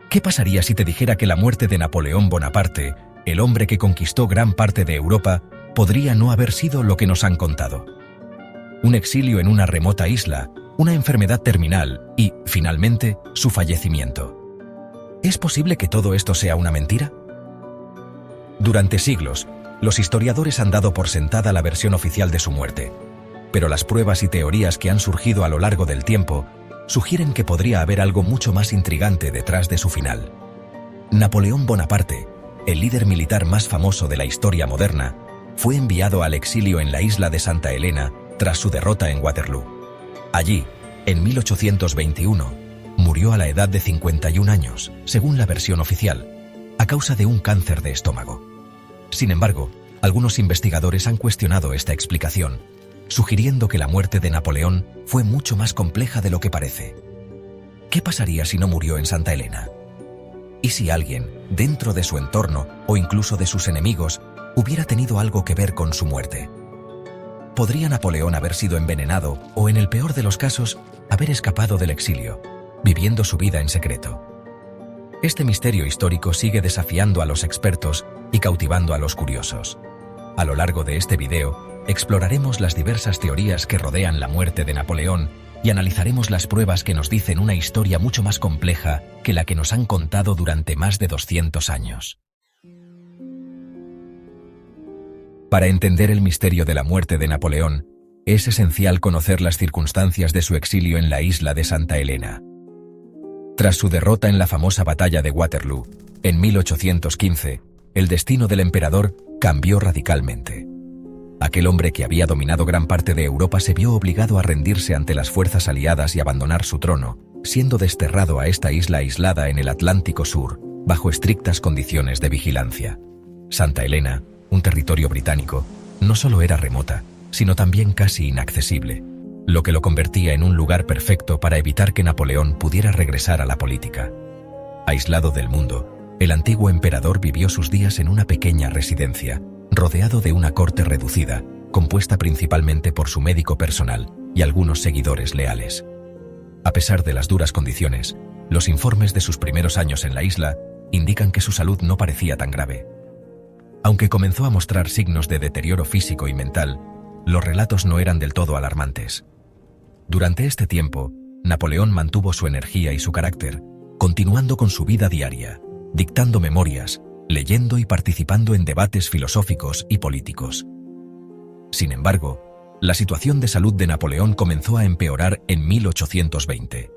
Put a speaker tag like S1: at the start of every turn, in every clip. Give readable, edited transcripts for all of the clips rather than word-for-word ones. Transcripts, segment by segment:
S1: ¿Qué pasaría si te dijera que la muerte de Napoleón Bonaparte, el hombre que conquistó gran parte de Europa, podría no haber sido lo que nos han contado? Un exilio en una remota isla, una enfermedad terminal y, finalmente, su fallecimiento. ¿Es posible que todo esto sea una mentira? Durante siglos, los historiadores han dado por sentada la versión oficial de su muerte, pero las pruebas y teorías que han surgido a lo largo del tiempo sugieren que podría haber algo mucho más intrigante detrás de su final. Napoleón Bonaparte, el líder militar más famoso de la historia moderna, fue enviado al exilio en la isla de Santa Helena tras su derrota en Waterloo. Allí, en 1821, murió a la edad de 51 años, según la versión oficial, a causa de un cáncer de estómago. Sin embargo, algunos investigadores han cuestionado esta explicación, sugiriendo que la muerte de Napoleón fue mucho más compleja de lo que parece. ¿Qué pasaría si no murió en Santa Helena? ¿Y si alguien, dentro de su entorno o incluso de sus enemigos, hubiera tenido algo que ver con su muerte? ¿Podría Napoleón haber sido envenenado o, en el peor de los casos, haber escapado del exilio, viviendo su vida en secreto? Este misterio histórico sigue desafiando a los expertos y cautivando a los curiosos. A lo largo de este video, exploraremos las diversas teorías que rodean la muerte de Napoleón y analizaremos las pruebas que nos dicen una historia mucho más compleja que la que nos han contado durante más de 200 años. Para entender el misterio de la muerte de Napoleón, es esencial conocer las circunstancias de su exilio en la isla de Santa Helena. Tras su derrota en la famosa batalla de Waterloo, en 1815, el destino del emperador cambió radicalmente. Aquel hombre que había dominado gran parte de Europa se vio obligado a rendirse ante las fuerzas aliadas y abandonar su trono, siendo desterrado a esta isla aislada en el Atlántico Sur, bajo estrictas condiciones de vigilancia. Santa Helena, un territorio británico, no solo era remota, sino también casi inaccesible, lo que lo convertía en un lugar perfecto para evitar que Napoleón pudiera regresar a la política. Aislado del mundo, el antiguo emperador vivió sus días en una pequeña residencia, rodeado de una corte reducida, compuesta principalmente por su médico personal y algunos seguidores leales. A pesar de las duras condiciones, los informes de sus primeros años en la isla indican que su salud no parecía tan grave. Aunque comenzó a mostrar signos de deterioro físico y mental, los relatos no eran del todo alarmantes. Durante este tiempo, Napoleón mantuvo su energía y su carácter, continuando con su vida diaria, dictando memorias, leyendo y participando en debates filosóficos y políticos. Sin embargo, la situación de salud de Napoleón comenzó a empeorar en 1820.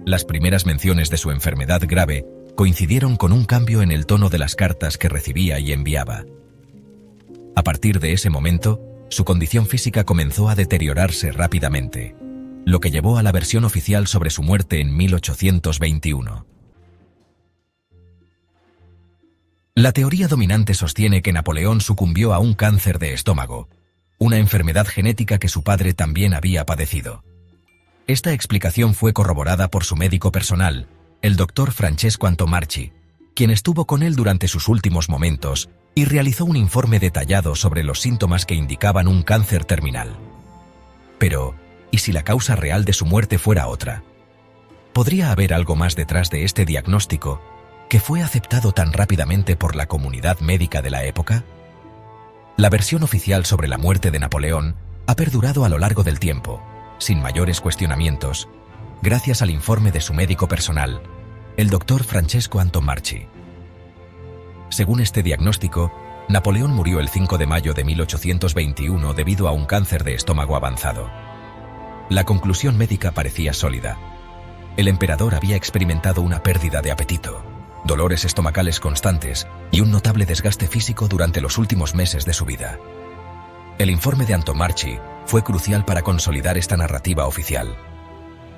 S1: Las primeras menciones de su enfermedad grave coincidieron con un cambio en el tono de las cartas que recibía y enviaba. A partir de ese momento, su condición física comenzó a deteriorarse rápidamente, lo que llevó a la versión oficial sobre su muerte en 1821. La teoría dominante sostiene que Napoleón sucumbió a un cáncer de estómago, una enfermedad genética que su padre también había padecido. Esta explicación fue corroborada por su médico personal, el doctor Francesco Antomarchi, quien estuvo con él durante sus últimos momentos y realizó un informe detallado sobre los síntomas que indicaban un cáncer terminal. Pero, ¿y si la causa real de su muerte fuera otra? ¿Podría haber algo más detrás de este diagnóstico que fue aceptado tan rápidamente por la comunidad médica de la época? La versión oficial sobre la muerte de Napoleón ha perdurado a lo largo del tiempo, sin mayores cuestionamientos, gracias al informe de su médico personal, el doctor Francesco Antomarchi. Según este diagnóstico, Napoleón murió el 5 de mayo de 1821 debido a un cáncer de estómago avanzado. La conclusión médica parecía sólida. El emperador había experimentado una pérdida de apetito, dolores estomacales constantes y un notable desgaste físico durante los últimos meses de su vida. El informe de Antomarchi fue crucial para consolidar esta narrativa oficial.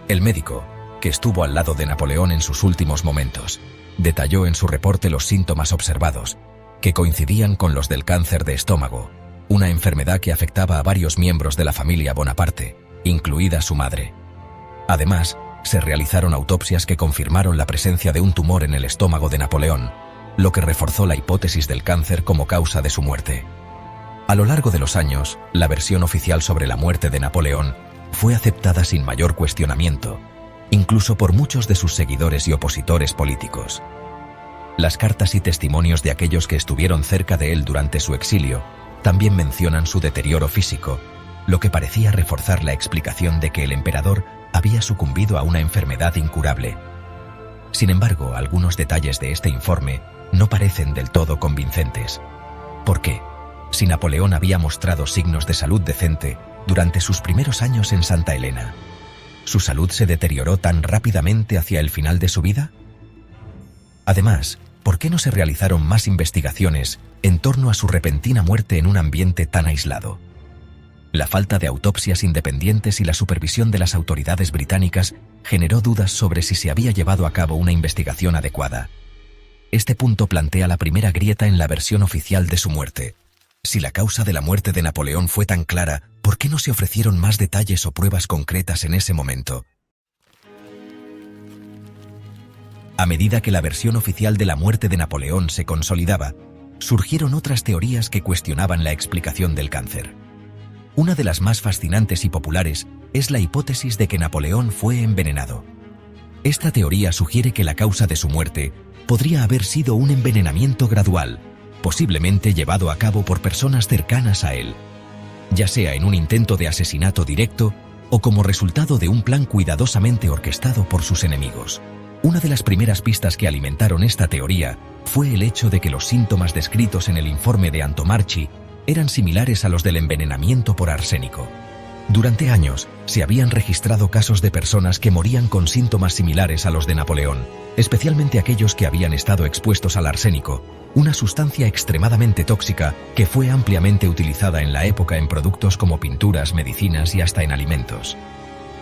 S1: El médico, que estuvo al lado de Napoleón en sus últimos momentos, detalló en su reporte los síntomas observados, que coincidían con los del cáncer de estómago, una enfermedad que afectaba a varios miembros de la familia Bonaparte, incluida su madre. Además, se realizaron autopsias que confirmaron la presencia de un tumor en el estómago de Napoleón, lo que reforzó la hipótesis del cáncer como causa de su muerte. A lo largo de los años, la versión oficial sobre la muerte de Napoleón fue aceptada sin mayor cuestionamiento, incluso por muchos de sus seguidores y opositores políticos. Las cartas y testimonios de aquellos que estuvieron cerca de él durante su exilio también mencionan su deterioro físico, lo que parecía reforzar la explicación de que el emperador había sucumbido a una enfermedad incurable. Sin embargo, algunos detalles de este informe no parecen del todo convincentes. ¿Por qué? Si Napoleón había mostrado signos de salud decente durante sus primeros años en Santa Elena, ¿su salud se deterioró tan rápidamente hacia el final de su vida? Además, ¿por qué no se realizaron más investigaciones en torno a su repentina muerte en un ambiente tan aislado? La falta de autopsias independientes y la supervisión de las autoridades británicas generó dudas sobre si se había llevado a cabo una investigación adecuada. Este punto plantea la primera grieta en la versión oficial de su muerte. Si la causa de la muerte de Napoleón fue tan clara, ¿por qué no se ofrecieron más detalles o pruebas concretas en ese momento? A medida que la versión oficial de la muerte de Napoleón se consolidaba, surgieron otras teorías que cuestionaban la explicación del cáncer. Una de las más fascinantes y populares es la hipótesis de que Napoleón fue envenenado. Esta teoría sugiere que la causa de su muerte podría haber sido un envenenamiento gradual, posiblemente llevado a cabo por personas cercanas a él, ya sea en un intento de asesinato directo o como resultado de un plan cuidadosamente orquestado por sus enemigos. Una de las primeras pistas que alimentaron esta teoría fue el hecho de que los síntomas descritos en el informe de Antomarchi eran similares a los del envenenamiento por arsénico. Durante años, se habían registrado casos de personas que morían con síntomas similares a los de Napoleón, especialmente aquellos que habían estado expuestos al arsénico, una sustancia extremadamente tóxica que fue ampliamente utilizada en la época en productos como pinturas, medicinas y hasta en alimentos.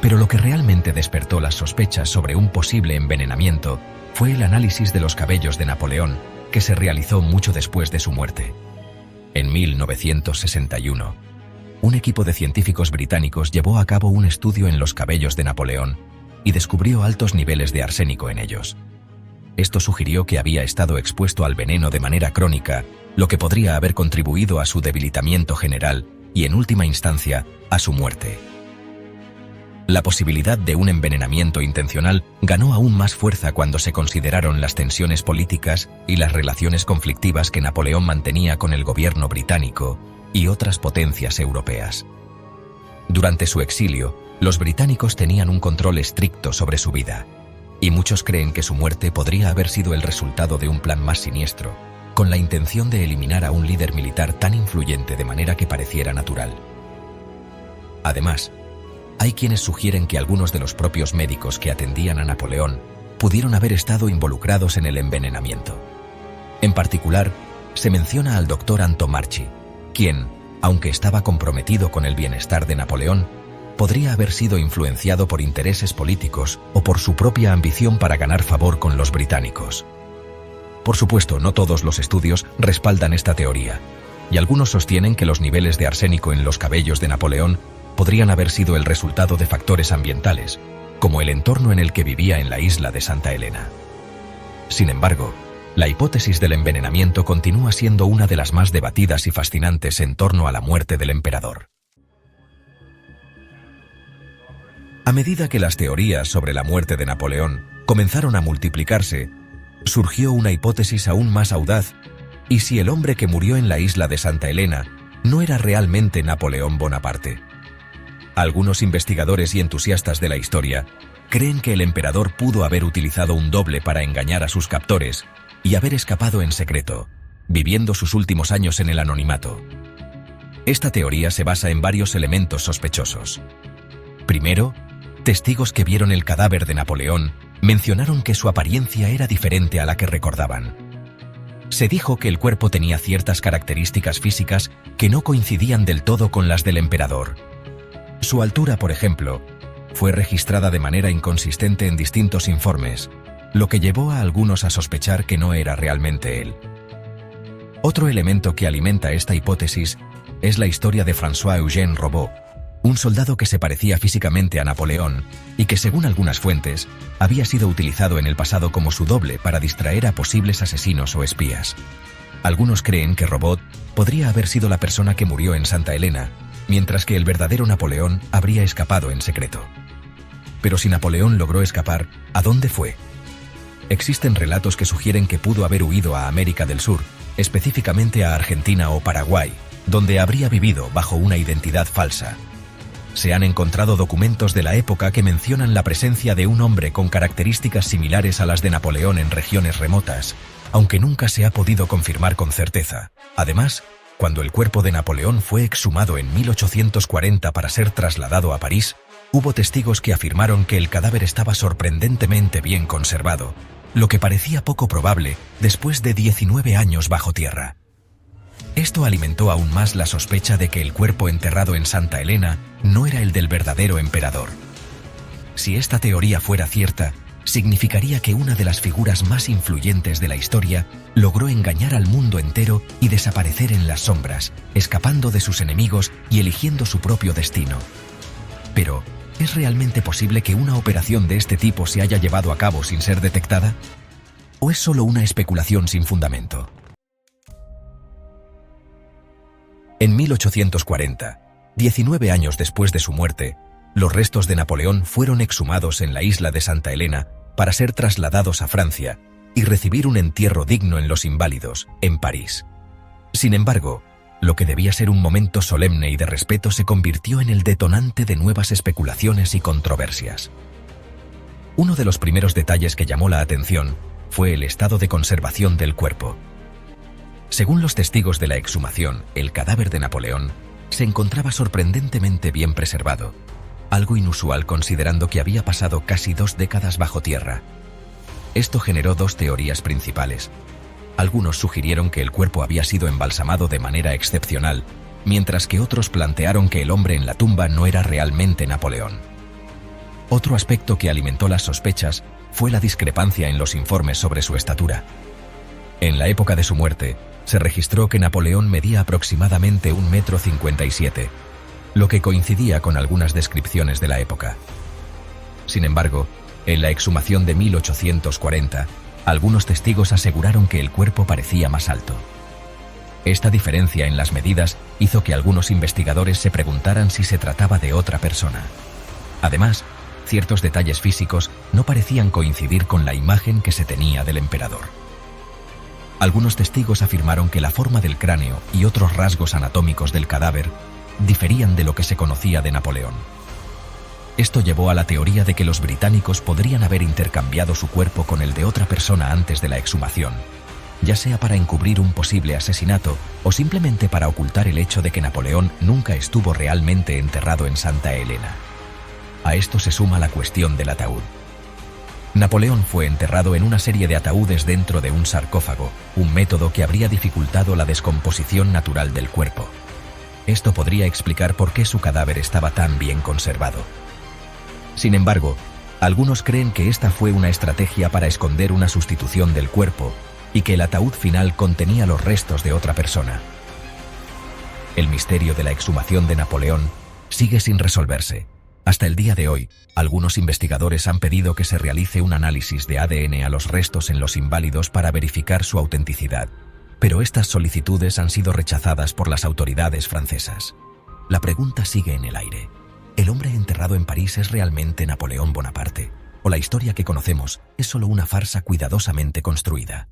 S1: Pero lo que realmente despertó las sospechas sobre un posible envenenamiento fue el análisis de los cabellos de Napoleón, que se realizó mucho después de su muerte. En 1961, un equipo de científicos británicos llevó a cabo un estudio en los cabellos de Napoleón y descubrió altos niveles de arsénico en ellos. Esto sugirió que había estado expuesto al veneno de manera crónica, lo que podría haber contribuido a su debilitamiento general y, en última instancia, a su muerte. La posibilidad de un envenenamiento intencional ganó aún más fuerza cuando se consideraron las tensiones políticas y las relaciones conflictivas que Napoleón mantenía con el gobierno británico y otras potencias europeas. Durante su exilio, los británicos tenían un control estricto sobre su vida, y muchos creen que su muerte podría haber sido el resultado de un plan más siniestro, con la intención de eliminar a un líder militar tan influyente de manera que pareciera natural. Además, hay quienes sugieren que algunos de los propios médicos que atendían a Napoleón pudieron haber estado involucrados en el envenenamiento. En particular, se menciona al doctor Antomarchi, quien, aunque estaba comprometido con el bienestar de Napoleón, podría haber sido influenciado por intereses políticos o por su propia ambición para ganar favor con los británicos. Por supuesto, no todos los estudios respaldan esta teoría, y algunos sostienen que los niveles de arsénico en los cabellos de Napoleón podrían haber sido el resultado de factores ambientales, como el entorno en el que vivía en la isla de Santa Elena. Sin embargo, la hipótesis del envenenamiento continúa siendo una de las más debatidas y fascinantes en torno a la muerte del emperador. A medida que las teorías sobre la muerte de Napoleón comenzaron a multiplicarse, surgió una hipótesis aún más audaz: ¿y si el hombre que murió en la isla de Santa Elena no era realmente Napoleón Bonaparte? Algunos investigadores y entusiastas de la historia creen que el emperador pudo haber utilizado un doble para engañar a sus captores y haber escapado en secreto, viviendo sus últimos años en el anonimato. Esta teoría se basa en varios elementos sospechosos. Primero, testigos que vieron el cadáver de Napoleón mencionaron que su apariencia era diferente a la que recordaban. Se dijo que el cuerpo tenía ciertas características físicas que no coincidían del todo con las del emperador. Su altura, por ejemplo, fue registrada de manera inconsistente en distintos informes, lo que llevó a algunos a sospechar que no era realmente él. Otro elemento que alimenta esta hipótesis es la historia de François-Eugène Robot, un soldado que se parecía físicamente a Napoleón y que, según algunas fuentes, había sido utilizado en el pasado como su doble para distraer a posibles asesinos o espías. Algunos creen que Robot podría haber sido la persona que murió en Santa Elena, mientras que el verdadero Napoleón habría escapado en secreto. Pero si Napoleón logró escapar, ¿a dónde fue? Existen relatos que sugieren que pudo haber huido a América del Sur, específicamente a Argentina o Paraguay, donde habría vivido bajo una identidad falsa. Se han encontrado documentos de la época que mencionan la presencia de un hombre con características similares a las de Napoleón en regiones remotas, aunque nunca se ha podido confirmar con certeza. Además, cuando el cuerpo de Napoleón fue exhumado en 1840 para ser trasladado a París, hubo testigos que afirmaron que el cadáver estaba sorprendentemente bien conservado, lo que parecía poco probable después de 19 años bajo tierra. Esto alimentó aún más la sospecha de que el cuerpo enterrado en Santa Elena no era el del verdadero emperador. Si esta teoría fuera cierta, significaría que una de las figuras más influyentes de la historia logró engañar al mundo entero y desaparecer en las sombras, escapando de sus enemigos y eligiendo su propio destino. Pero, ¿es realmente posible que una operación de este tipo se haya llevado a cabo sin ser detectada? ¿O es solo una especulación sin fundamento? En 1840, 19 años después de su muerte, los restos de Napoleón fueron exhumados en la isla de Santa Elena para ser trasladados a Francia y recibir un entierro digno en Los Inválidos, en París. Sin embargo, lo que debía ser un momento solemne y de respeto se convirtió en el detonante de nuevas especulaciones y controversias. Uno de los primeros detalles que llamó la atención fue el estado de conservación del cuerpo. Según los testigos de la exhumación, el cadáver de Napoleón se encontraba sorprendentemente bien preservado, algo inusual considerando que había pasado casi 2 décadas bajo tierra. Esto generó 2 teorías principales. Algunos sugirieron que el cuerpo había sido embalsamado de manera excepcional, mientras que otros plantearon que el hombre en la tumba no era realmente Napoleón. Otro aspecto que alimentó las sospechas fue la discrepancia en los informes sobre su estatura. En la época de su muerte, se registró que Napoleón medía aproximadamente 1,57 m, lo que coincidía con algunas descripciones de la época. Sin embargo, en la exhumación de 1840, algunos testigos aseguraron que el cuerpo parecía más alto. Esta diferencia en las medidas hizo que algunos investigadores se preguntaran si se trataba de otra persona. Además, ciertos detalles físicos no parecían coincidir con la imagen que se tenía del emperador. Algunos testigos afirmaron que la forma del cráneo y otros rasgos anatómicos del cadáver diferían de lo que se conocía de Napoleón. Esto llevó a la teoría de que los británicos podrían haber intercambiado su cuerpo con el de otra persona antes de la exhumación, ya sea para encubrir un posible asesinato o simplemente para ocultar el hecho de que Napoleón nunca estuvo realmente enterrado en Santa Elena. A esto se suma la cuestión del ataúd. Napoleón fue enterrado en una serie de ataúdes dentro de un sarcófago, un método que habría dificultado la descomposición natural del cuerpo. Esto podría explicar por qué su cadáver estaba tan bien conservado. Sin embargo, algunos creen que esta fue una estrategia para esconder una sustitución del cuerpo y que el ataúd final contenía los restos de otra persona. El misterio de la exhumación de Napoleón sigue sin resolverse. Hasta el día de hoy, algunos investigadores han pedido que se realice un análisis de ADN a los restos en Los Inválidos para verificar su autenticidad, pero estas solicitudes han sido rechazadas por las autoridades francesas. La pregunta sigue en el aire. ¿El hombre enterrado en París es realmente Napoleón Bonaparte? ¿O la historia que conocemos es solo una farsa cuidadosamente construida?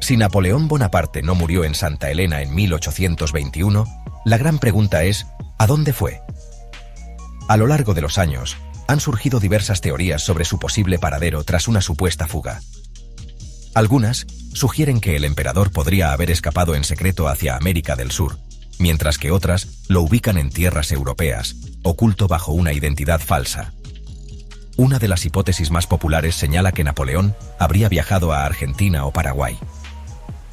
S1: Si Napoleón Bonaparte no murió en Santa Elena en 1821, la gran pregunta es, ¿a dónde fue? A lo largo de los años, han surgido diversas teorías sobre su posible paradero tras una supuesta fuga. Algunas sugieren que el emperador podría haber escapado en secreto hacia América del Sur, mientras que otras lo ubican en tierras europeas, oculto bajo una identidad falsa. Una de las hipótesis más populares señala que Napoleón habría viajado a Argentina o Paraguay.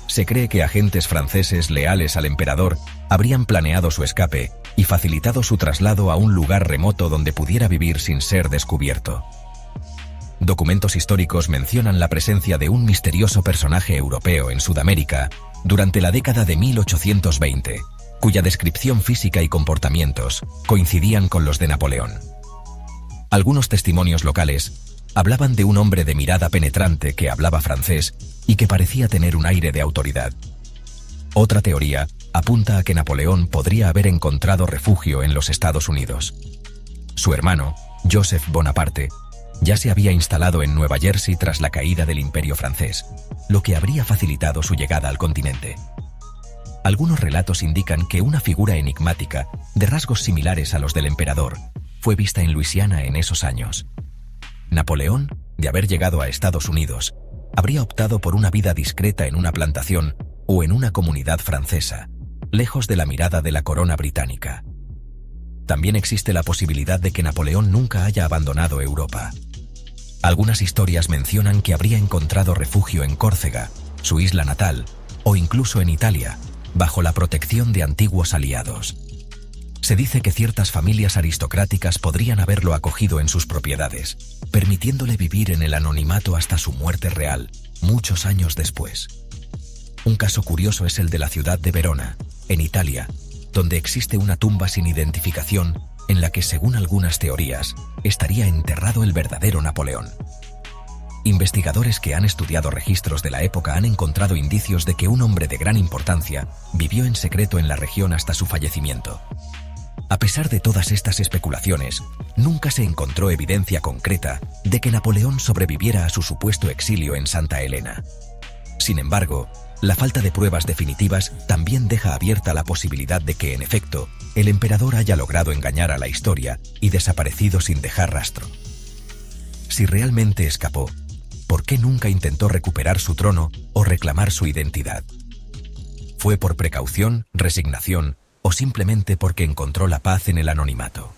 S1: Se cree que agentes franceses leales al emperador habrían planeado su escape y facilitado su traslado a un lugar remoto donde pudiera vivir sin ser descubierto. Documentos históricos mencionan la presencia de un misterioso personaje europeo en Sudamérica durante la década de 1820, cuya descripción física y comportamientos coincidían con los de Napoleón. Algunos testimonios locales hablaban de un hombre de mirada penetrante que hablaba francés y que parecía tener un aire de autoridad. Otra teoría apunta a que Napoleón podría haber encontrado refugio en los Estados Unidos. Su hermano, Joseph Bonaparte, ya se había instalado en Nueva Jersey tras la caída del Imperio francés, lo que habría facilitado su llegada al continente. Algunos relatos indican que una figura enigmática, de rasgos similares a los del emperador, fue vista en Luisiana en esos años. Napoleón, de haber llegado a Estados Unidos, habría optado por una vida discreta en una plantación o en una comunidad francesa, lejos de la mirada de la corona británica. También existe la posibilidad de que Napoleón nunca haya abandonado Europa. Algunas historias mencionan que habría encontrado refugio en Córcega, su isla natal, o incluso en Italia, bajo la protección de antiguos aliados. Se dice que ciertas familias aristocráticas podrían haberlo acogido en sus propiedades, permitiéndole vivir en el anonimato hasta su muerte real, muchos años después. Un caso curioso es el de la ciudad de Verona, en Italia, donde existe una tumba sin identificación en la que, según algunas teorías, estaría enterrado el verdadero Napoleón. Investigadores que han estudiado registros de la época han encontrado indicios de que un hombre de gran importancia vivió en secreto en la región hasta su fallecimiento. A pesar de todas estas especulaciones, nunca se encontró evidencia concreta de que Napoleón sobreviviera a su supuesto exilio en Santa Elena. Sin embargo, la falta de pruebas definitivas también deja abierta la posibilidad de que, en efecto, el emperador haya logrado engañar a la historia y desaparecido sin dejar rastro. Si realmente escapó, ¿por qué nunca intentó recuperar su trono o reclamar su identidad? ¿Fue por precaución, resignación o simplemente porque encontró la paz en el anonimato?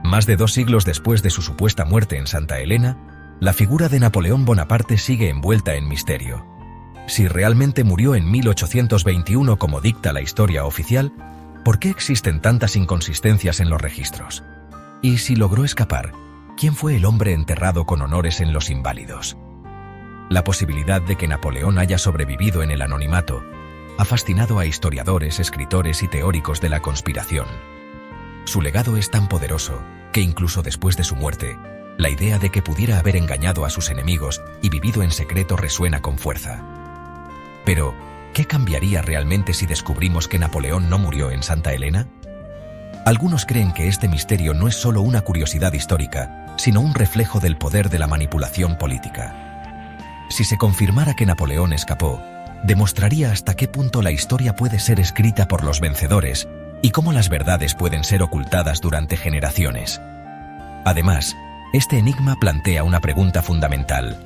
S1: Más de 2 siglos después de su supuesta muerte en Santa Elena, la figura de Napoleón Bonaparte sigue envuelta en misterio. Si realmente murió en 1821 como dicta la historia oficial, ¿por qué existen tantas inconsistencias en los registros? Y si logró escapar, ¿quién fue el hombre enterrado con honores en Los Inválidos? La posibilidad de que Napoleón haya sobrevivido en el anonimato ha fascinado a historiadores, escritores y teóricos de la conspiración. Su legado es tan poderoso que incluso después de su muerte, la idea de que pudiera haber engañado a sus enemigos y vivido en secreto resuena con fuerza. Pero, ¿qué cambiaría realmente si descubrimos que Napoleón no murió en Santa Elena? Algunos creen que este misterio no es solo una curiosidad histórica, sino un reflejo del poder de la manipulación política. Si se confirmara que Napoleón escapó, demostraría hasta qué punto la historia puede ser escrita por los vencedores y cómo las verdades pueden ser ocultadas durante generaciones. Además, este enigma plantea una pregunta fundamental.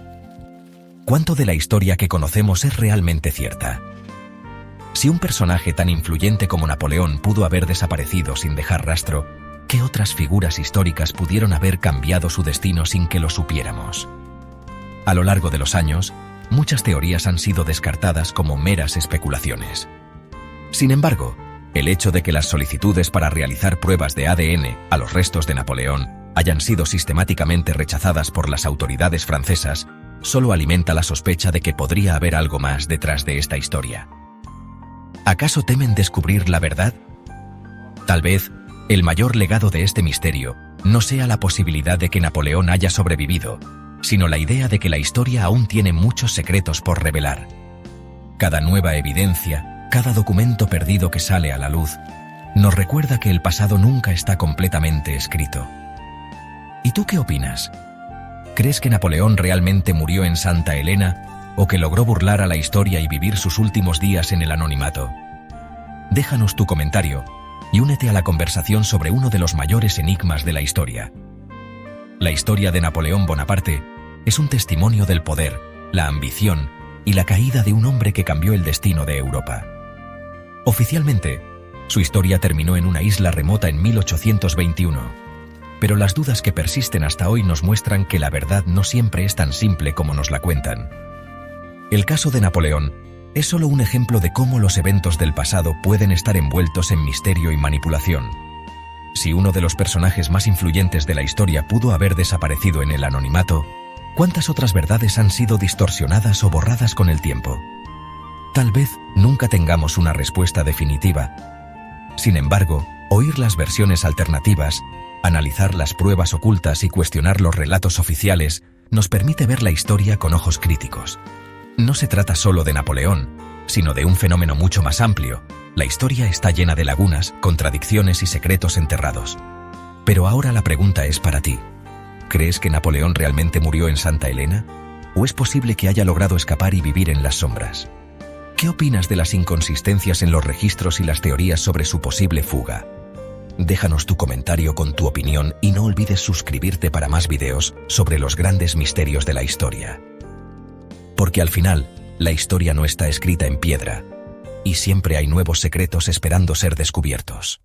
S1: ¿Cuánto de la historia que conocemos es realmente cierta? Si un personaje tan influyente como Napoleón pudo haber desaparecido sin dejar rastro, ¿qué otras figuras históricas pudieron haber cambiado su destino sin que lo supiéramos? A lo largo de los años, muchas teorías han sido descartadas como meras especulaciones. Sin embargo, el hecho de que las solicitudes para realizar pruebas de ADN a los restos de Napoleón hayan sido sistemáticamente rechazadas por las autoridades francesas solo alimenta la sospecha de que podría haber algo más detrás de esta historia. ¿Acaso temen descubrir la verdad? Tal vez, el mayor legado de este misterio no sea la posibilidad de que Napoleón haya sobrevivido, sino la idea de que la historia aún tiene muchos secretos por revelar. Cada nueva evidencia, cada documento perdido que sale a la luz, nos recuerda que el pasado nunca está completamente escrito. ¿Y tú qué opinas? ¿Crees que Napoleón realmente murió en Santa Elena o que logró burlar a la historia y vivir sus últimos días en el anonimato? Déjanos tu comentario y únete a la conversación sobre uno de los mayores enigmas de la historia. La historia de Napoleón Bonaparte es un testimonio del poder, la ambición y la caída de un hombre que cambió el destino de Europa. Oficialmente, su historia terminó en una isla remota en 1821. Pero las dudas que persisten hasta hoy nos muestran que la verdad no siempre es tan simple como nos la cuentan. El caso de Napoleón es solo un ejemplo de cómo los eventos del pasado pueden estar envueltos en misterio y manipulación. Si uno de los personajes más influyentes de la historia pudo haber desaparecido en el anonimato, ¿cuántas otras verdades han sido distorsionadas o borradas con el tiempo? Tal vez nunca tengamos una respuesta definitiva. Sin embargo, oír las versiones alternativas, analizar las pruebas ocultas y cuestionar los relatos oficiales nos permite ver la historia con ojos críticos. No se trata solo de Napoleón, sino de un fenómeno mucho más amplio, La historia está llena de lagunas, contradicciones y secretos enterrados. Pero ahora la pregunta es para ti. ¿Crees que Napoleón realmente murió en Santa Elena? ¿O es posible que haya logrado escapar y vivir en las sombras? ¿Qué opinas de las inconsistencias en los registros y las teorías sobre su posible fuga? Déjanos tu comentario con tu opinión y no olvides suscribirte para más videos sobre los grandes misterios de la historia. Porque al final, la historia no está escrita en piedra, y siempre hay nuevos secretos esperando ser descubiertos.